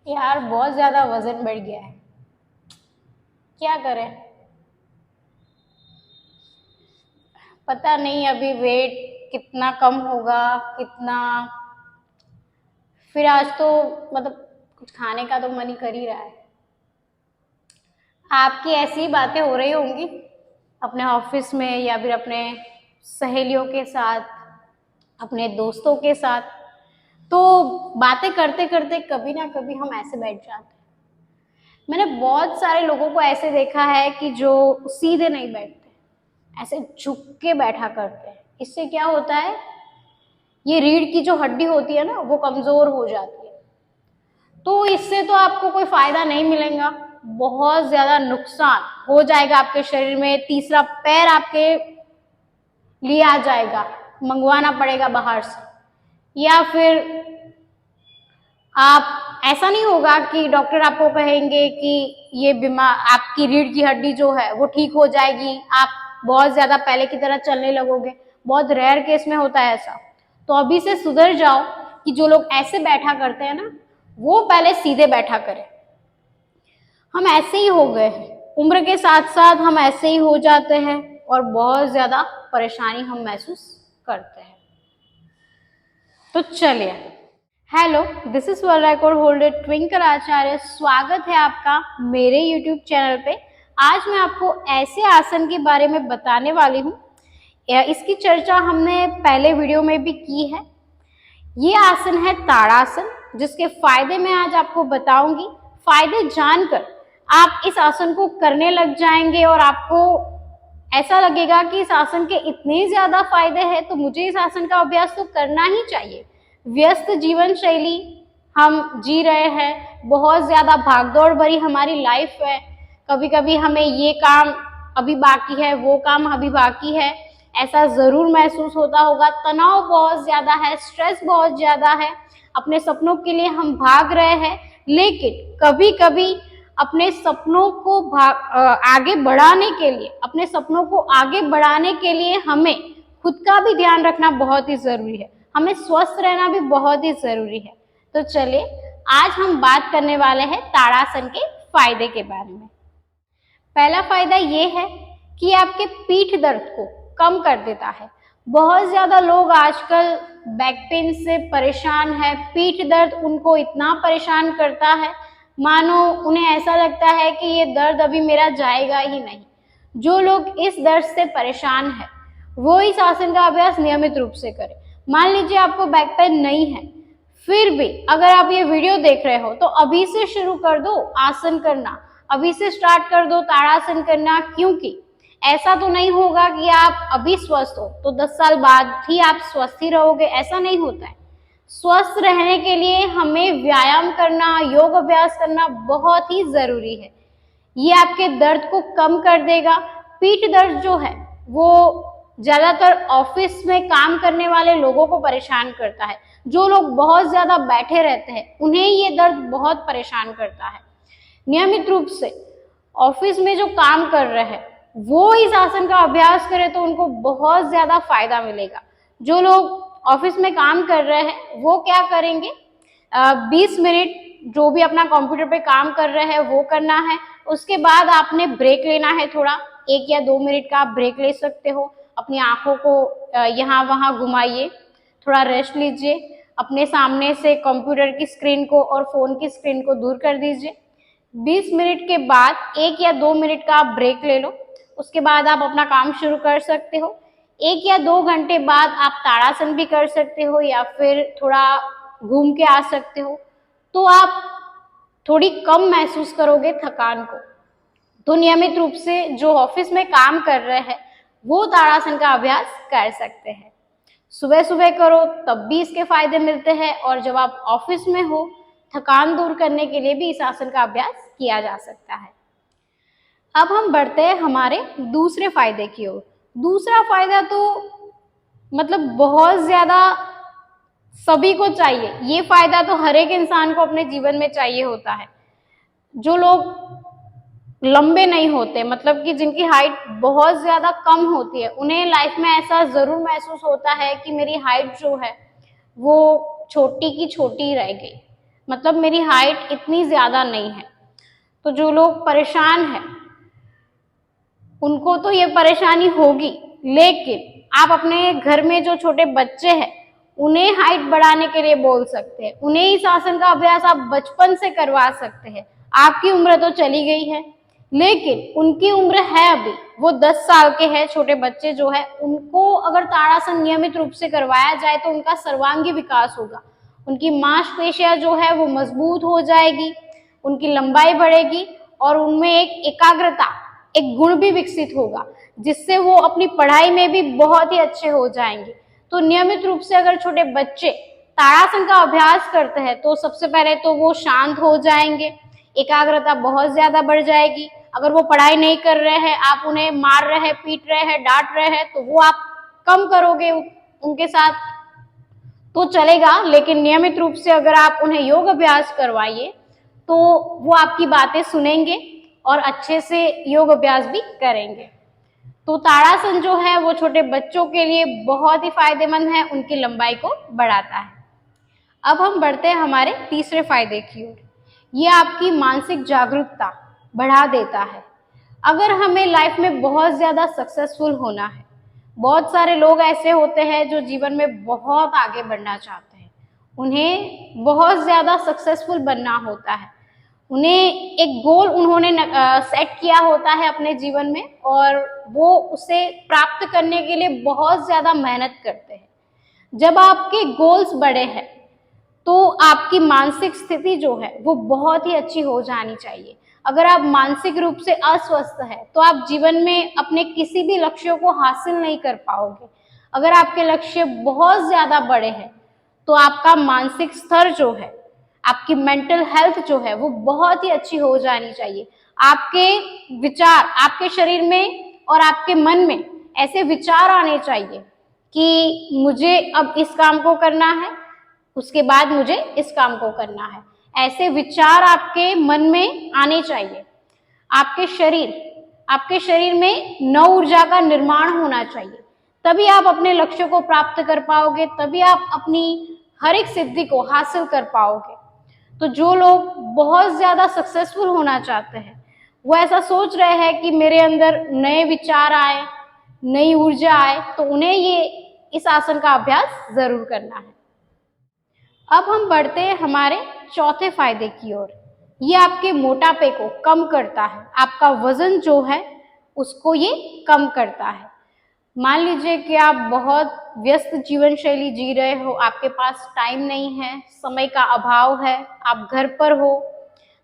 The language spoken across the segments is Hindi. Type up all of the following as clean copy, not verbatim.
यार बहुत ज्यादा वजन बढ़ गया है। क्या करें? पता नहीं अभी वेट कितना कम होगा, कितना। फिर आज तो मतलब कुछ खाने का तो मन ही कर ही रहा है। आपकी ऐसी ही बातें हो रही होंगी अपने ऑफिस में या फिर अपने सहेलियों के साथ, अपने दोस्तों के साथ। तो बातें करते करते कभी ना कभी हम ऐसे बैठ जाते हैं। मैंने बहुत सारे लोगों को ऐसे देखा है कि जो सीधे नहीं बैठते, ऐसे झुक के बैठा करते हैं। इससे क्या होता है, ये रीढ़ की जो हड्डी होती है ना, वो कमजोर हो जाती है। तो इससे तो आपको कोई फायदा नहीं मिलेगा, बहुत ज्यादा नुकसान हो जाएगा आपके शरीर में। तीसरा पैर आपके लिए आ जाएगा, मंगवाना पड़ेगा बाहर से। या फिर आप, ऐसा नहीं होगा कि डॉक्टर आपको कहेंगे कि ये बीमार, आपकी रीढ़ की हड्डी जो है वो ठीक हो जाएगी, आप बहुत ज्यादा पहले की तरह चलने लगोगे। बहुत रेयर केस में होता है ऐसा। तो अभी से सुधर जाओ कि जो लोग ऐसे बैठा करते हैं ना, वो पहले सीधे बैठा करें। हम ऐसे ही हो गए हैं, उम्र के साथ साथ हम ऐसे ही हो जाते हैं और बहुत ज्यादा परेशानी हम महसूस करते हैं। तो चलिए, hello, this is world record holder Twinkle Acharya. स्वागत है आपका मेरे यूट्यूब चैनल पे। आज मैं आपको ऐसे आसन के बारे में बताने वाली हूँ, इसकी चर्चा हमने पहले वीडियो में भी की है। ये आसन है ताड़ासन, जिसके फायदे मैं आज आपको बताऊंगी। फायदे जानकर आप इस आसन को करने लग जाएंगे और आपको ऐसा लगेगा कि इस आसन के इतने ज्यादा फायदे हैं तो मुझे इस आसन का अभ्यास तो करना ही चाहिए। व्यस्त जीवन शैली हम जी रहे हैं, बहुत ज्यादा भागदौड़ भरी हमारी लाइफ है। कभी कभी हमें ये काम अभी बाकी है, वो काम अभी बाकी है, ऐसा जरूर महसूस होता होगा। तनाव बहुत ज्यादा है, स्ट्रेस बहुत ज्यादा है, अपने सपनों के लिए हम भाग रहे हैं। लेकिन कभी कभी अपने सपनों को आगे बढ़ाने के लिए, अपने सपनों को आगे बढ़ाने के लिए हमें खुद का भी ध्यान रखना बहुत ही जरूरी है, हमें स्वस्थ रहना भी बहुत ही जरूरी है। तो चलिए, आज हम बात करने वाले हैं ताड़ासन के फायदे के बारे में। पहला फायदा ये है कि आपके पीठ दर्द को कम कर देता है। बहुत ज्यादा लोग आजकल बैक पेन से परेशान है। पीठ दर्द उनको इतना परेशान करता है, मानो उन्हें ऐसा लगता है कि ये दर्द अभी मेरा जाएगा ही नहीं। जो लोग इस दर्द से परेशान है वो इस आसन का अभ्यास नियमित रूप से करें। मान लीजिए आपको बैक पेन नहीं है, फिर भी अगर आप ये वीडियो देख रहे हो तो अभी से शुरू कर दो आसन करना, अभी से स्टार्ट कर दो ताड़ासन करना। क्योंकि ऐसा तो नहीं होगा कि आप अभी स्वस्थ हो तो 10 साल बाद ही आप स्वस्थ ही रहोगे, ऐसा नहीं होता है। स्वस्थ रहने के लिए हमें व्यायाम करना, योग अभ्यास करना बहुत ही जरूरी है। ये आपके दर्द को कम कर देगा। पीठ दर्द जो है वो ज्यादातर ऑफिस में काम करने वाले लोगों को परेशान करता है। जो लोग बहुत ज्यादा बैठे रहते हैं उन्हें ये दर्द बहुत परेशान करता है। नियमित रूप से ऑफिस में जो काम कर रहे हैं वो इस आसन का अभ्यास करें तो उनको बहुत ज्यादा फायदा मिलेगा। जो लोग ऑफिस में काम कर रहे हैं वो क्या करेंगे, 20 मिनट जो भी अपना कंप्यूटर पे काम कर रहे हैं वो करना है। उसके बाद आपने ब्रेक लेना है, थोड़ा 1 या 2 मिनट का आप ब्रेक ले सकते हो। अपनी आंखों को यहाँ वहाँ घुमाइए, थोड़ा रेस्ट लीजिए, अपने सामने से कंप्यूटर की स्क्रीन को और फोन की स्क्रीन को दूर कर दीजिए। 20 मिनट के बाद 1 या 2 मिनट का आप ब्रेक ले लो। उसके बाद आप अपना काम शुरू कर सकते हो। 1 या 2 घंटे बाद आप ताड़ासन भी कर सकते हो या फिर थोड़ा घूम के आ सकते हो। तो आप थोड़ी कम महसूस करोगे थकान को। तो नियमित रूप से जो ऑफिस में काम कर रहे हैं वो ताड़ासन का अभ्यास कर सकते हैं। सुबह सुबह करो तब भी इसके फायदे मिलते हैं, और जब आप ऑफिस में हो थकान दूर करने के लिए भी इस आसन का अभ्यास किया जा सकता है। अब हम बढ़ते हैं हमारे दूसरे फायदे की ओर। दूसरा फायदा तो मतलब बहुत ज्यादा सभी को चाहिए, ये फायदा तो हर एक इंसान को अपने जीवन में चाहिए होता है। जो लोग लंबे नहीं होते, मतलब कि जिनकी हाइट बहुत ज्यादा कम होती है, उन्हें लाइफ में ऐसा जरूर महसूस होता है कि मेरी हाइट जो है वो छोटी की छोटी रह गई, मतलब मेरी हाइट इतनी ज्यादा नहीं है। तो जो लोग परेशान हैं उनको तो ये परेशानी होगी, लेकिन आप अपने घर में जो छोटे बच्चे हैं उन्हें हाइट बढ़ाने के लिए बोल सकते हैं। उन्हें इस आसन का अभ्यास आप बचपन से करवा सकते हैं। आपकी उम्र तो चली गई है, लेकिन उनकी उम्र है अभी, वो 10 साल के हैं। छोटे बच्चे जो है उनको अगर ताड़ासन नियमित रूप से करवाया जाए तो उनका सर्वांगी विकास होगा, उनकी मांसपेशियां जो है वो मजबूत हो जाएगी, उनकी लंबाई बढ़ेगी और उनमें एक एकाग्रता, एक गुण भी विकसित होगा, जिससे वो अपनी पढ़ाई में भी बहुत ही अच्छे हो जाएंगे। तो नियमित रूप से अगर छोटे बच्चे ताड़ासन का अभ्यास करते हैं तो सबसे पहले तो वो शांत हो जाएंगे, एकाग्रता बहुत ज्यादा बढ़ जाएगी। अगर वो पढ़ाई नहीं कर रहे हैं, आप उन्हें मार रहे हैं, पीट रहे हैं, डांट रहे हैं, तो वो आप कम करोगे उनके साथ तो चलेगा, लेकिन नियमित रूप से अगर आप उन्हें योग अभ्यास करवाइए तो वो आपकी बातें सुनेंगे और अच्छे से योग अभ्यास भी करेंगे। तो ताड़ासन जो है वो छोटे बच्चों के लिए बहुत ही फायदेमंद है, उनकी लंबाई को बढ़ाता है। अब हम बढ़ते हैं हमारे तीसरे फायदे की ओर। ये आपकी मानसिक जागरूकता बढ़ा देता है। अगर हमें लाइफ में बहुत ज्यादा सक्सेसफुल होना है, बहुत सारे लोग ऐसे होते हैं जो जीवन में बहुत आगे बढ़ना चाहते हैं, उन्हें बहुत ज्यादा सक्सेसफुल बनना होता है, उन्हें एक गोल उन्होंने सेट किया होता है अपने जीवन में और वो उसे प्राप्त करने के लिए बहुत ज्यादा मेहनत करते हैं। जब आपके गोल्स बड़े हैं तो आपकी मानसिक स्थिति जो है वो बहुत ही अच्छी हो जानी चाहिए। अगर आप मानसिक रूप से अस्वस्थ हैं तो आप जीवन में अपने किसी भी लक्ष्यों को हासिल नहीं कर पाओगे। अगर आपके लक्ष्य बहुत ज्यादा बड़े हैं तो आपका मानसिक स्तर जो है, आपकी मेंटल हेल्थ जो है वो बहुत ही अच्छी हो जानी चाहिए। आपके विचार, आपके शरीर में और आपके मन में ऐसे विचार आने चाहिए कि मुझे अब इस काम को करना है, उसके बाद मुझे इस काम को करना है। ऐसे विचार आपके मन में आने चाहिए। आपके शरीर में नव ऊर्जा का निर्माण होना चाहिए, तभी आप अपने लक्ष्य को प्राप्त कर पाओगे, तभी आप अपनी हर एक सिद्धि को हासिल कर पाओगे। तो जो लोग बहुत ज्यादा सक्सेसफुल होना चाहते हैं वो ऐसा सोच रहे हैं कि मेरे अंदर नए विचार आए, नई ऊर्जा आए, तो उन्हें ये इस आसन का अभ्यास जरूर करना है। अब हम बढ़ते हैं हमारे चौथे फायदे की ओर। ये आपके मोटापे को कम करता है, आपका वजन जो है उसको ये कम करता है। मान लीजिए कि आप बहुत व्यस्त जीवन शैली जी रहे हो, आपके पास टाइम नहीं है, समय का अभाव है, आप घर पर हो,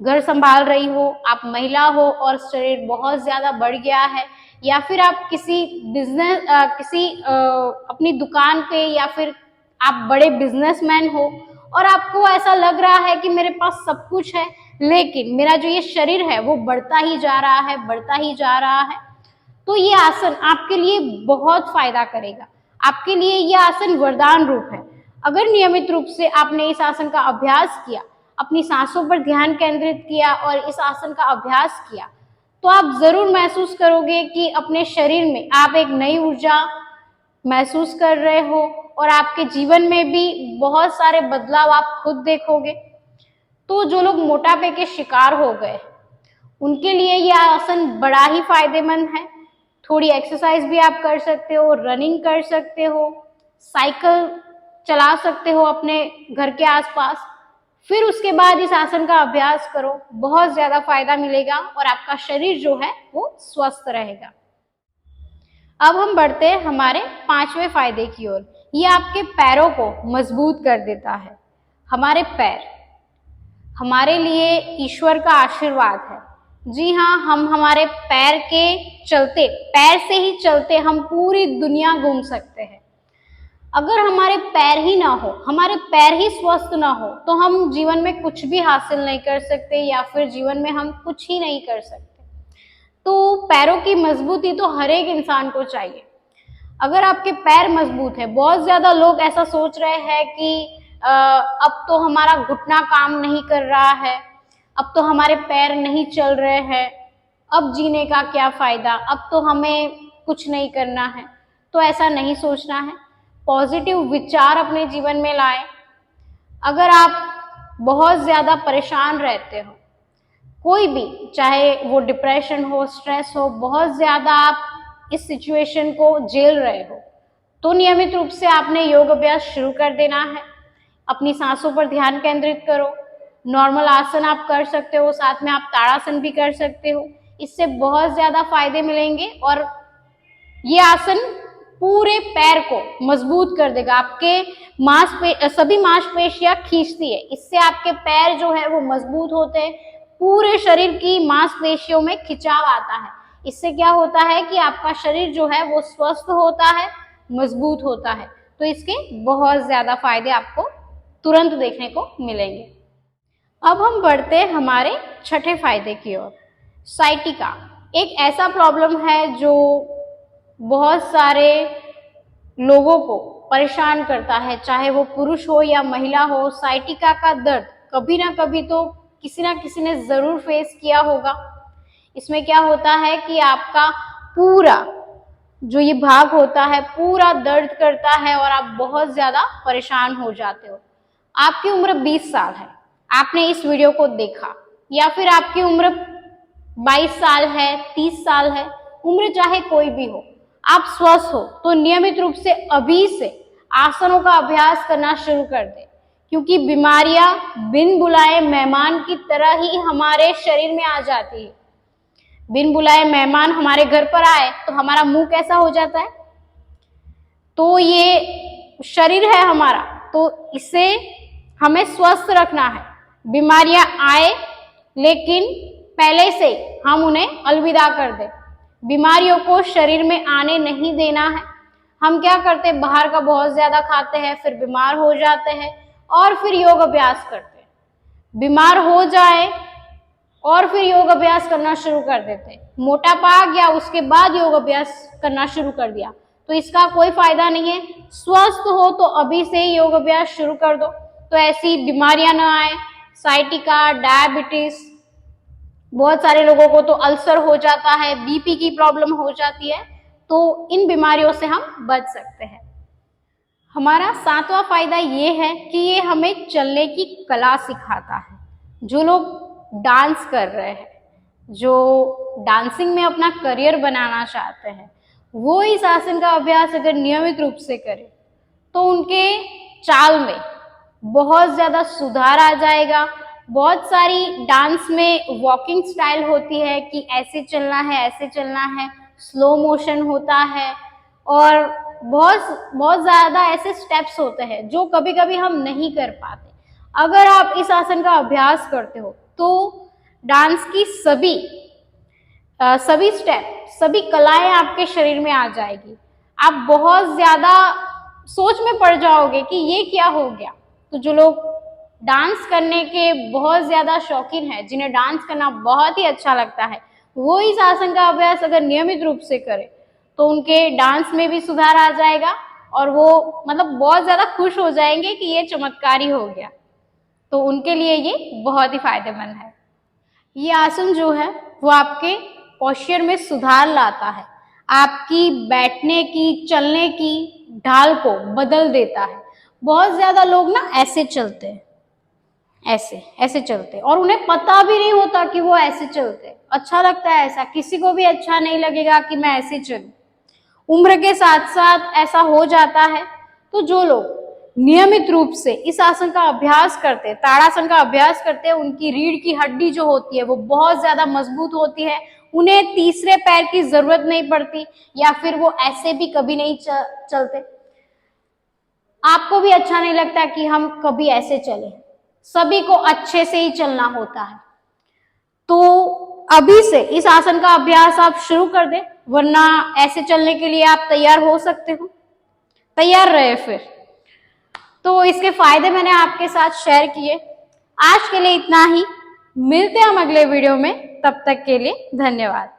घर संभाल रही हो, आप महिला हो और शरीर बहुत ज्यादा बढ़ गया है, या फिर आप किसी बिजनेस अपनी दुकान पे या फिर आप बड़े बिजनेसमैन हो और आपको ऐसा लग रहा है कि मेरे पास सब कुछ है लेकिन मेरा जो ये शरीर है वो बढ़ता ही जा रहा है, बढ़ता ही जा रहा है, तो ये आसन आपके लिए बहुत फायदा करेगा। आपके लिए ये आसन वरदान रूप है। अगर नियमित रूप से आपने इस आसन का अभ्यास किया, अपनी सांसों पर ध्यान केंद्रित किया और इस आसन का अभ्यास किया, तो आप जरूर महसूस करोगे कि अपने शरीर में आप एक नई ऊर्जा महसूस कर रहे हो और आपके जीवन में भी बहुत सारे बदलाव आप खुद देखोगे। तो जो लोग मोटापे के शिकार हो गए उनके लिए यह आसन बड़ा ही फायदेमंद है। थोड़ी एक्सरसाइज भी आप कर सकते हो, रनिंग कर सकते हो, साइकिल चला सकते हो अपने घर के आसपास, फिर उसके बाद इस आसन का अभ्यास करो, बहुत ज्यादा फायदा मिलेगा और आपका शरीर जो है वो स्वस्थ रहेगा। अब हम बढ़ते हैं हमारे पांचवें फायदे की ओर। ये आपके पैरों को मजबूत कर देता है। हमारे पैर हमारे लिए ईश्वर का आशीर्वाद है। जी हाँ, हम हमारे पैर से ही चलते हम पूरी दुनिया घूम सकते हैं। अगर हमारे पैर ही ना हो, हमारे पैर ही स्वस्थ ना हो, तो हम जीवन में कुछ भी हासिल नहीं कर सकते या फिर जीवन में हम कुछ ही नहीं कर सकते। तो पैरों की मजबूती तो हर एक इंसान को चाहिए। अगर आपके पैर मजबूत है, बहुत ज्यादा लोग ऐसा सोच रहे हैं कि अब तो हमारा घुटना काम नहीं कर रहा है, अब तो हमारे पैर नहीं चल रहे हैं, अब जीने का क्या फायदा, अब तो हमें कुछ नहीं करना है। तो ऐसा नहीं सोचना है। पॉजिटिव विचार अपने जीवन में लाएं। अगर आप बहुत ज्यादा परेशान रहते हो, कोई भी, चाहे वो डिप्रेशन हो, स्ट्रेस हो, बहुत ज्यादा आप इस सिचुएशन को झेल रहे हो, तो नियमित रूप से आपने योग अभ्यास शुरू कर देना है। अपनी सांसों पर ध्यान केंद्रित करो। नॉर्मल आसन आप कर सकते हो, साथ में आप ताड़ासन भी कर सकते हो। इससे बहुत ज्यादा फायदे मिलेंगे और ये आसन पूरे पैर को मजबूत कर देगा। आपके सभी मांसपेशियां खींचती है, इससे आपके पैर जो है वो मजबूत होते हैं। पूरे शरीर की मांसपेशियों में खिंचाव आता है। इससे क्या होता है कि आपका शरीर जो है वो स्वस्थ होता है, मजबूत होता है। तो इसके बहुत ज्यादा फायदे आपको तुरंत देखने को मिलेंगे। अब हम बढ़ते हैं हमारे छठे फायदे की ओर। साइटिका एक ऐसा प्रॉब्लम है जो बहुत सारे लोगों को परेशान करता है, चाहे वो पुरुष हो या महिला हो। साइटिका का दर्द कभी ना कभी तो किसी ना किसी ने जरूर फेस किया होगा। इसमें क्या होता है कि आपका पूरा जो ये भाग होता है पूरा दर्द करता है और आप बहुत ज्यादा परेशान हो जाते हो। आपकी उम्र 20 साल है, आपने इस वीडियो को देखा, या फिर आपकी उम्र 22 साल है, 30 साल है, उम्र चाहे कोई भी हो, आप स्वस्थ हो तो नियमित रूप से अभी से आसनों का अभ्यास करना शुरू कर दें, क्योंकि बीमारियां बिन बुलाए मेहमान की तरह ही हमारे शरीर में आ जाती है। बिन बुलाए मेहमान हमारे घर पर आए तो हमारा मुंह कैसा हो जाता है? तो ये शरीर है हमारा, तो इसे हमें स्वस्थ रखना है। बीमारियां आए लेकिन पहले से हम उन्हें अलविदा कर दें। बीमारियों को शरीर में आने नहीं देना है। हम क्या करते हैं, बाहर का बहुत ज्यादा खाते हैं, फिर बीमार हो जाते हैं और फिर योग अभ्यास करते हैं। बीमार हो जाए और फिर योग अभ्यास करना शुरू कर देते हैं। मोटापा आ गया, उसके बाद योग अभ्यास करना शुरू कर दिया, तो इसका कोई फायदा नहीं है। स्वस्थ हो तो अभी से ही योग अभ्यास शुरू कर दो, तो ऐसी बीमारियां ना आए। साइटिका, डायबिटीज, बहुत सारे लोगों को तो अल्सर हो जाता है, बीपी की प्रॉब्लम हो जाती है, तो इन बीमारियों से हम बच सकते हैं। हमारा सातवां फायदा ये है कि ये हमें चलने की कला सिखाता है। जो लोग डांस कर रहे हैं, जो डांसिंग में अपना करियर बनाना चाहते हैं, वो इस आसन का अभ्यास अगर नियमित रूप से करें तो उनके चाल में बहुत ज्यादा सुधार आ जाएगा। बहुत सारी डांस में वॉकिंग स्टाइल होती है कि ऐसे चलना है, ऐसे चलना है, स्लो मोशन होता है और बहुत ज्यादा ऐसे स्टेप्स होते हैं जो कभी कभी हम नहीं कर पाते। अगर आप इस आसन का अभ्यास करते हो तो डांस की सभी स्टेप, सभी कलाएं आपके शरीर में आ जाएगी। आप बहुत ज्यादा सोच में पड़ जाओगे कि ये क्या हो गया। तो जो लोग डांस करने के बहुत ज्यादा शौकीन है, जिन्हें डांस करना बहुत ही अच्छा लगता है, वो इस आसन का अभ्यास अगर नियमित रूप से करें तो उनके डांस में भी सुधार आ जाएगा और वो बहुत ज्यादा खुश हो जाएंगे कि ये चमत्कारी हो गया। तो उनके लिए ये बहुत ही फायदेमंद है। ये आसन जो है वो आपके पोस्चर में सुधार लाता है, आपकी बैठने की, चलने की ढाल को बदल देता है। बहुत ज्यादा लोग ना ऐसे चलते हैं, ऐसे चलते और उन्हें पता भी नहीं होता कि वो ऐसे चलते। अच्छा लगता है ऐसा, किसी को भी अच्छा नहीं लगेगा कि मैं ऐसे चलूं। उम्र के साथ साथ ऐसा हो जाता है। तो जो लोग नियमित रूप से इस आसन का अभ्यास करते, ताड़ासन का अभ्यास करते, उनकी रीढ़ की हड्डी जो होती है वो बहुत ज्यादा मजबूत होती है। उन्हें तीसरे पैर की जरूरत नहीं पड़ती, या फिर वो ऐसे भी कभी नहीं चलते। आपको भी अच्छा नहीं लगता कि हम कभी ऐसे चले, सभी को अच्छे से ही चलना होता है। तो अभी से इस आसन का अभ्यास आप शुरू कर दें, वरना ऐसे चलने के लिए आप तैयार हो सकते हो। तैयार रहे फिर। तो इसके फायदे मैंने आपके साथ शेयर किए। आज के लिए इतना ही, मिलते हैं हम अगले वीडियो में, तब तक के लिए धन्यवाद।